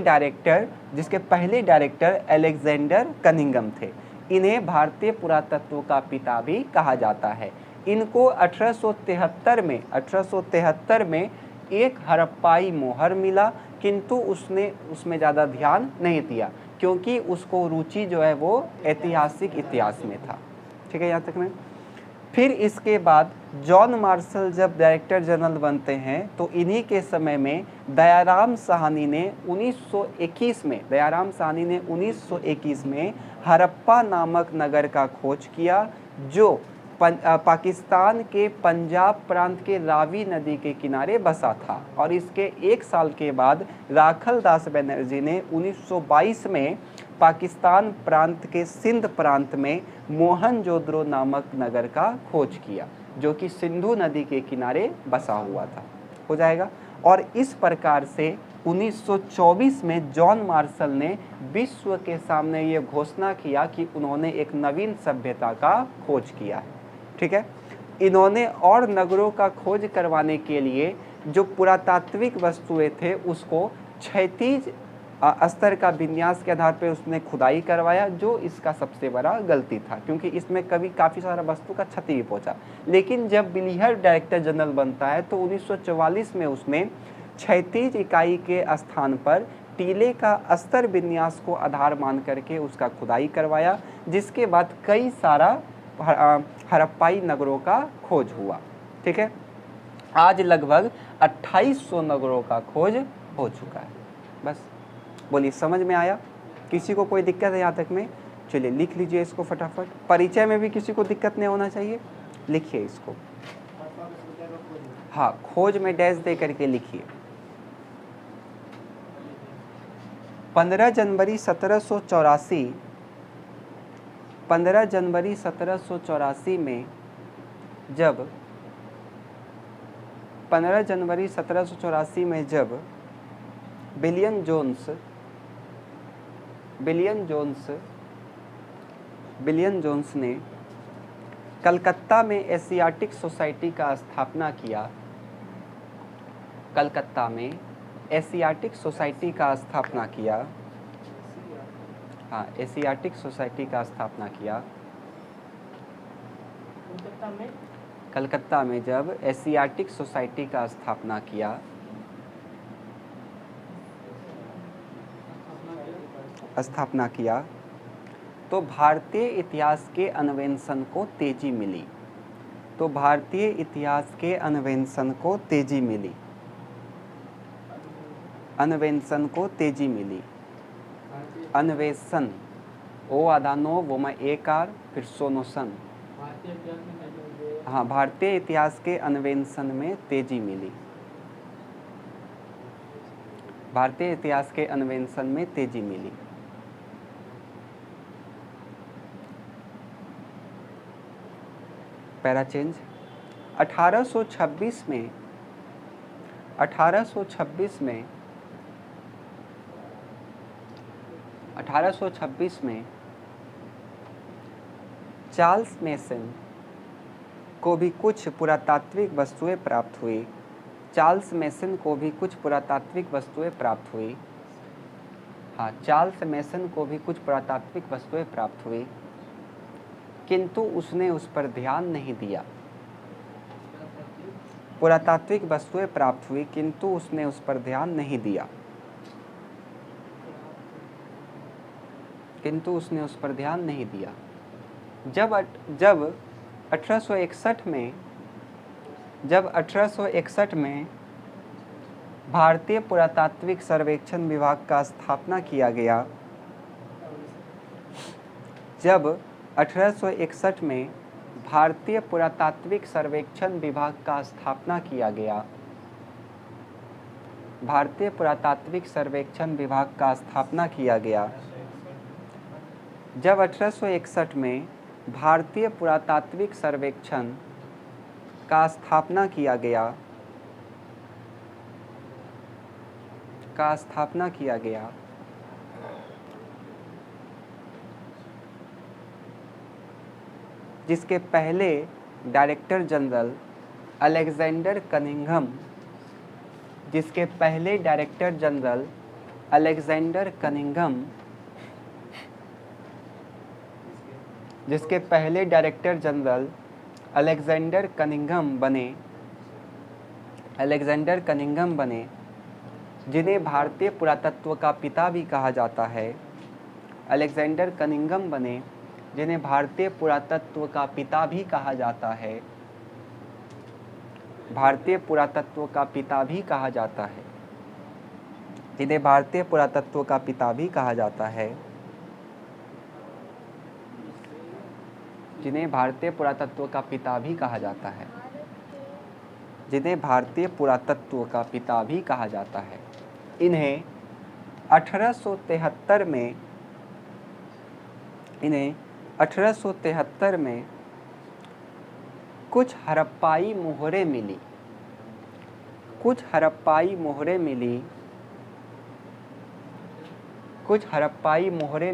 A: पहले डायरेक्टर अलेक्जेंडर कनिंघम थे। इन्हें भारतीय पुरातत्व का पिता भी कहा जाता है। इनको 1873 में एक हड़प्पाई मोहर मिला, किंतु उसने उसमें ज़्यादा ध्यान नहीं दिया क्योंकि उसको रुचि जो है वो ऐतिहासिक इतिहास में था। ठीक है यहाँ तक में। फिर इसके बाद जॉन मार्शल जब डायरेक्टर जनरल बनते हैं तो इन्हीं के समय में दयाराम साहनी ने 1921 में हड़प्पा नामक नगर का खोज किया, जो पाकिस्तान के पंजाब प्रांत के रावी नदी के किनारे बसा था। और इसके एक साल के बाद राखल दास बनर्जी ने 1922 में पाकिस्तान प्रांत के सिंध प्रांत में मोहनजोदड़ो नामक नगर का खोज किया, जो कि सिंधु नदी के किनारे बसा हुआ था। हो जाएगा। और इस प्रकार से 1924 में जॉन मार्शल ने विश्व के सामने ये घोषणा किया कि उन्होंने एक नवीन सभ्यता का खोज किया है। ठीक है। इन्होंने और नगरों का खोज करवाने के लिए जो पुरातात्विक वस्तुएं थे उसको क्षैतिज स्तर का विन्यास के आधार पर उसने खुदाई करवाया, जो इसका सबसे बड़ा गलती था क्योंकि इसमें कभी काफ़ी सारा वस्तु का क्षति भी पहुंचा। लेकिन जब विलियर डायरेक्टर जनरल बनता है तो 1944 में उसने क्षैतिज इकाई के स्थान पर टीले का अस्तर विन्यास को आधार मान करके उसका खुदाई करवाया, जिसके बाद कई सारा हड़प्पाई नगरों का खोज हुआ। ठीक है। आज लगभग 2800 नगरों का खोज हो चुका है। बस बोलिए, समझ में आया? किसी को कोई दिक्कत है यहाँ तक में? चलिए लिख लीजिए इसको फटाफट। परिचय में भी किसी को दिक्कत नहीं होना चाहिए, लिखिए इसको। हाँ, खोज में डैश दे करके लिखिए। 15 जनवरी 1784 में जब 15 जनवरी 1784 में जब विलियम जोन्स ने कलकत्ता में एशियाटिक सोसाइटी का स्थापना किया, एशियाटिक सोसाइटी का स्थापना किया। कलकत्ता में जब एशियाटिक सोसाइटी का स्थापना किया स्थापना किया तो भारतीय इतिहास के अन्वेषण को तेजी मिली। तो भारतीय इतिहास के अन्वेषण को तेजी मिली, अन्वेषण को तेजी मिली। अन्वेषण, ओ आधा नो वो मैं एक आर फिर सोनोसन। हाँ, भारतीय इतिहास के अन्वेषण में तेजी मिली, भारतीय इतिहास के अन्वेषण में तेजी मिली। Para change. 1826 में 1826 में चार्ल्स मेसन को भी कुछ पुरातात्विक वस्तुएं प्राप्त हुई। चार्ल्स मेसन को भी कुछ पुरातात्विक वस्तुएं प्राप्त हुई। हाँ, चार्ल्स मेसन को भी कुछ पुरातात्विक वस्तुएं प्राप्त हुई, किंतु उसने उस पर ध्यान नहीं दिया। पुरातात्विक वस्तुएं प्राप्त हुई किंतु उसने उस पर ध्यान नहीं दिया, किंतु उसने उस पर ध्यान नहीं दिया। जब 1861 में भारतीय पुरातात्विक सर्वेक्षण विभाग का स्थापना किया गया, जब 1861 में भारतीय पुरातात्विक सर्वेक्षण विभाग का स्थापना किया गया, भारतीय पुरातात्विक सर्वेक्षण विभाग का स्थापना किया गया, जब 1861 में भारतीय पुरातात्विक सर्वेक्षण का स्थापना किया गया, जिसके पहले डायरेक्टर जनरल अलेक्जेंडर कनिंघम, जिसके पहले डायरेक्टर जनरल अलेक्जेंडर कनिंघम, जिसके पहले डायरेक्टर जनरल अलेक्जेंडर कनिंघम बने, जिन्हें भारतीय पुरातत्व का पिता भी कहा जाता है। अलेक्जेंडर कनिंघम बने, जिन्हें भारतीय पुरातत्व का पिता भी कहा जाता है, भारतीय पुरातत्व का पिता भी कहा जाता है, जिन्हें भारतीय पुरातत्व का पिता भी कहा जाता है, जिन्हें भारतीय पुरातत्व का पिता भी कहा जाता है, जिन्हें भारतीय पुरातत्व का पिता भी कहा जाता है। इन्हें 1873 में कुछ हड़प्पाई मोहरें मिली, कुछ हड़प्पाई मोहरें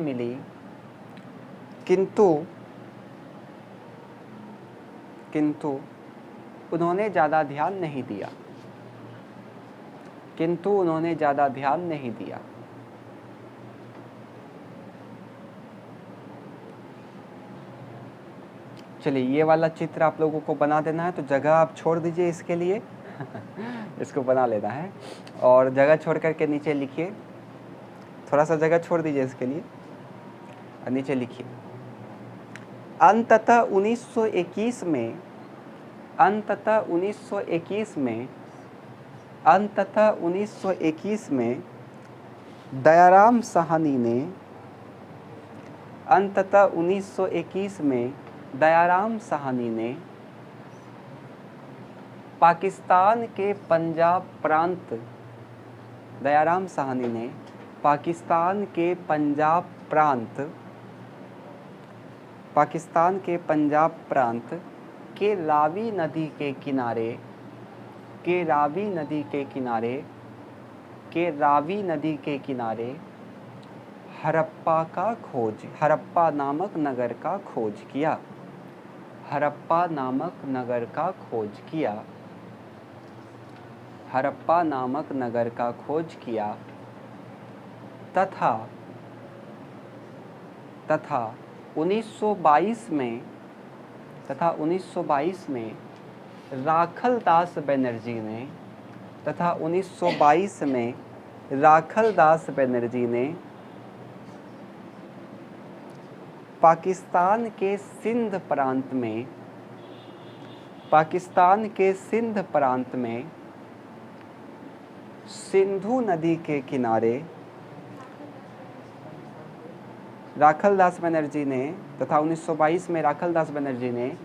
A: मिली, किंतु उन्होंने ज़्यादा ध्यान नहीं दिया, चलिए ये वाला चित्र आप लोगों को बना देना है, तो जगह आप छोड़ दीजिए इसके लिए इसको बना लेना है, और जगह छोड़ करके नीचे लिखिए, थोड़ा सा जगह छोड़ दीजिए इसके लिए और नीचे लिखिए। अंततः 1921 में दयाराम साहनी ने पाकिस्तान के पंजाब प्रांत के रावी नदी के किनारे हड़प्पा नामक नगर का खोज किया, तथा 1922 में राखल दास बनर्जी ने पाकिस्तान के सिंध प्रांत में, पाकिस्तान के सिंध प्रांत में सिंधु नदी के किनारे राखलदास बनर्जी ने तथा 1922 में राखलदास बनर्जी ने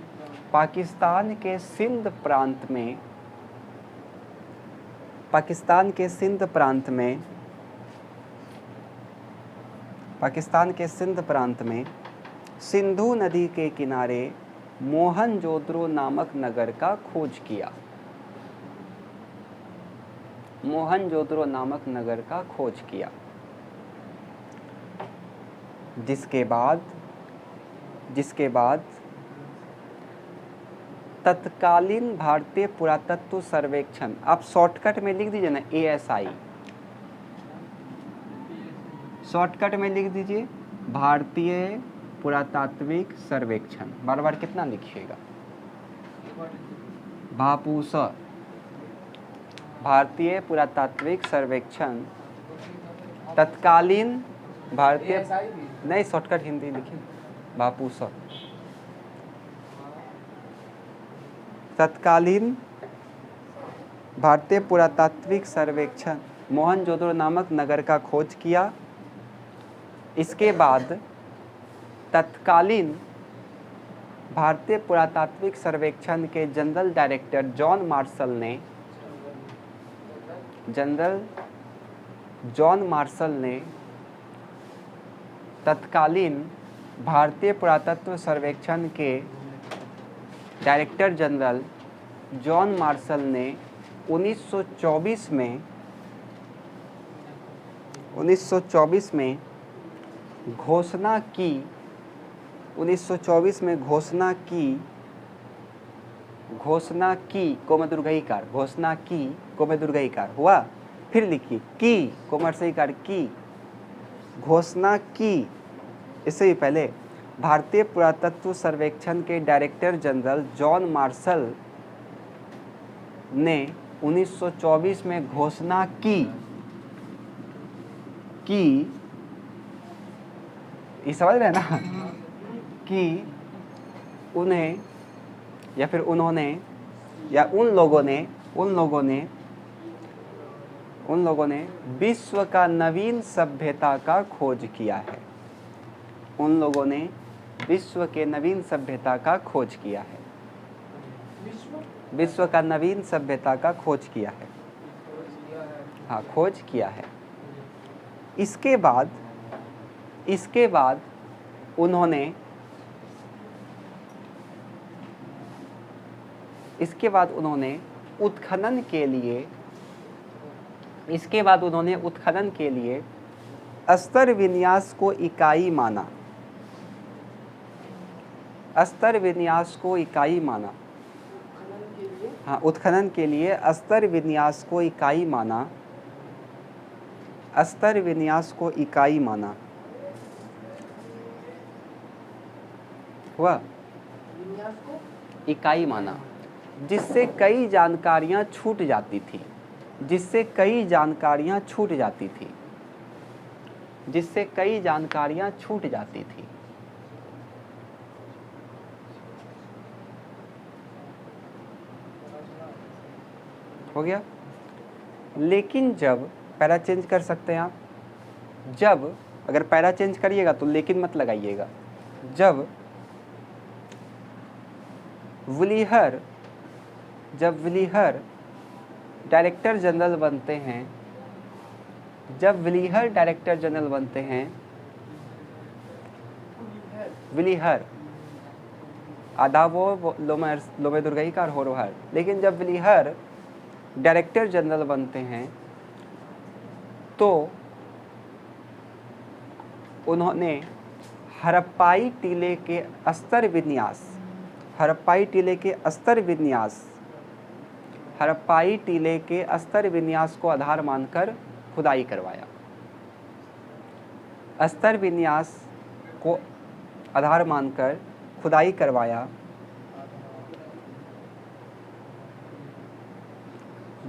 A: पाकिस्तान के सिंध प्रांत में, पाकिस्तान के सिंध प्रांत में, पाकिस्तान के सिंध प्रांत में सिंधु नदी के किनारे मोहनजोदड़ो नामक नगर का खोज किया। मोहनजोदड़ो नामक नगर का खोज किया, जिसके बाद तत्कालीन भारतीय पुरातत्व सर्वेक्षण, आप शॉर्टकट में लिख दीजिए ना ASI, शॉर्टकट में लिख दीजिए भारतीय पुरातात्विक सर्वेक्षण, बार बार कितना लिखिएगा, भापूस, भारतीय पुरातात्विक सर्वेक्षण, तत्कालीन भारतीय, नहीं शॉर्टकट हिंदी लिखिए, भापूस, तत्कालीन भारतीय पुरातात्विक सर्वेक्षण मोहनजोदड़ो नामक नगर का खोज किया। इसके बाद तत्कालीन भारतीय पुरातात्विक सर्वेक्षण के जनरल डायरेक्टर जॉन मार्शल ने तत्कालीन भारतीय पुरातत्व सर्वेक्षण के डायरेक्टर जनरल जॉन मार्शल ने 1924 में घोषणा की, 1924 में घोषणा की कोमदुर्गईकार, घोषणा की कोमदुर्गईकार हुआ, फिर लिखिए की कोमर्सईकार की, घोषणा की, इससे ही पहले भारतीय पुरातत्व सर्वेक्षण के डायरेक्टर जनरल जॉन मार्शल ने 1924 में घोषणा की ये समझ रहे हैं ना, कि उन्हें या फिर उन्होंने या उन लोगों ने विश्व का नवीन सभ्यता का खोज किया है। उन लोगों ने विश्व के नवीन सभ्यता का खोज किया है, विश्व का नवीन सभ्यता का खोज किया है, हाँ खोज किया है। इसके बाद उन्होंने उत्खनन के लिए स्तर विन्यास को इकाई माना, स्तर विन्यास को इकाई माना, हाँ उत्खनन के लिए स्तर विन्यास को इकाई माना, स्तर विन्यास को इकाई माना हुआ, इकाई माना, जिससे कई जानकारियां छूट जाती थी, जिससे कई जानकारियां छूट जाती थी, जिससे कई जानकारियां छूट जाती थी। हो गया। लेकिन जब पैरा चेंज कर सकते हैं आप, जब अगर पैरा चेंज करिएगा तो लेकिन मत लगाइएगा। जब व्हीलर डायरेक्टर जनरल बनते हैं, जब व्हीलर डायरेक्टर जनरल बनते हैं, व्हीलर आधा वो लोमेदुर्गईकार हो रहा है, लेकिन जब व्हीलर डायरेक्टर जनरल बनते हैं तो उन्होंने हड़प्पाई टीले के स्तर विन्यास, हड़प्पाई टीले के स्तर विन्यास को आधार मानकर खुदाई करवाया, स्तर विन्यास को आधार मानकर खुदाई करवाया,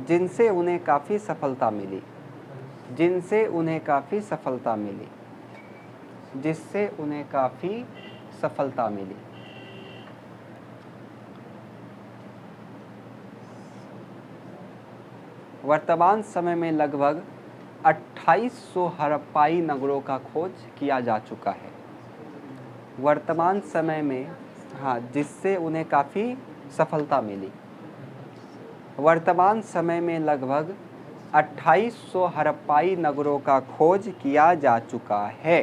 A: जिनसे उन्हें काफ़ी सफलता मिली, जिससे उन्हें काफ़ी सफलता मिली। वर्तमान समय में लगभग 2800 हड़प्पाई नगरों का खोज किया जा चुका है। वर्तमान समय में, हाँ, जिससे उन्हें काफ़ी सफलता मिली। वर्तमान समय में लगभग 2800 हड़प्पाई नगरों का खोज किया जा चुका है।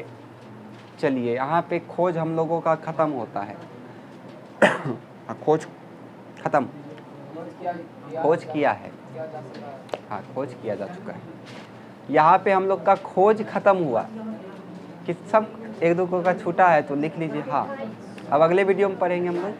A: चलिए, यहाँ पे खोज हम लोगों का ख़त्म होता है। खोज ख़त्म, खोज किया है, हाँ, खोज किया जा चुका है। यहाँ पे हम लोग का खोज ख़त्म हुआ कि सब एक दो का छूटा है तो लिख लीजिए। हाँ, अब अगले वीडियो में पढ़ेंगे हम लोग